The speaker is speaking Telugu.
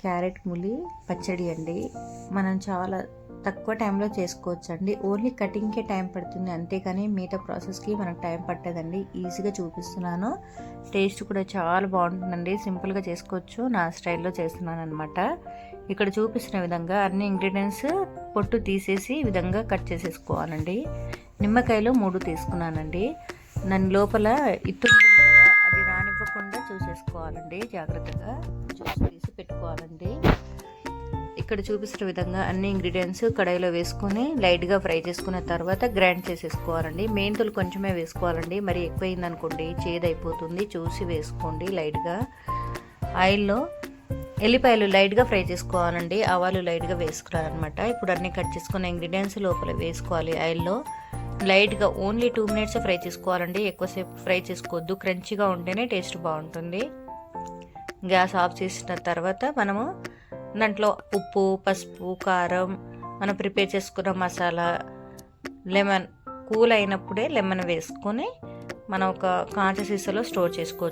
క్యారెట్ ములి పచ్చడి అండి. మనం చాలా తక్కువ టైంలో చేసుకోవచ్చు అండి. ఓన్లీ కటింగ్కే టైం పడుతుంది, అంతేకాని మిగతా ప్రాసెస్కి మనకు టైం పట్టదండి. ఈజీగా చూపిస్తున్నాను. టేస్ట్ కూడా చాలా బాగుంటుందండి. సింపుల్గా చేసుకోవచ్చు. నా స్టైల్లో చేస్తున్నాను అనమాట. ఇక్కడ చూపిస్తున్న విధంగా అన్ని ఇంగ్రీడియంట్స్ పొట్టు తీసేసి ఈ విధంగా కట్ చేసేసుకోవాలండి. నిమ్మకాయలు 3 తీసుకున్నానండి. దాని లోపల ఇత్తుంటుంది కదా, అది రానివ్వకుండా చూసేసుకోవాలండి. జాగ్రత్తగా జ్యూస్ తీసి పెట్టుకోవాలండి. ఇక్కడ చూపిస్తున్న విధంగా అన్ని ఇంగ్రీడియంట్స్ కడాయిలో వేసుకొని లైట్గా ఫ్రై చేసుకున్న తర్వాత గ్రైండ్ చేసేసుకోవాలండి. మెంతులు కొంచెమే వేసుకోవాలండి, మరి ఎక్కువైందనుకోండి చేదైపోతుంది. చూసి వేసుకోండి లైట్గా. ఆయిల్లో ఎల్లిపాయలు లైట్గా ఫ్రై చేసుకోవాలండి. ఆవాలు లైట్గా వేసుకోవాలన్నమాట. ఇప్పుడు అన్నీ కట్ చేసుకున్న ఇంగ్రీడియంట్స్ లోపల వేసుకోవాలి. ఆయిల్లో లైట్గా ఓన్లీ 2 మినిట్స్ ఫ్రై చేసుకోవాలండి. ఎక్కువసేపు ఫ్రై చేసుకోవద్దు. క్రంచీగా ఉంటేనే టేస్ట్ బాగుంటుంది. గ్యాస్ ఆఫ్ చేసిన తర్వాత మనము దాంట్లో ఉప్పు, పసుపు, కారం, మనం ప్రిపేర్ చేసుకున్న మసాలా, లెమన్, కూల్ అయినప్పుడే లెమన్ వేసుకొని మనం ఒక కాంచ సీసాలో స్టోర్ చేసుకోవచ్చు.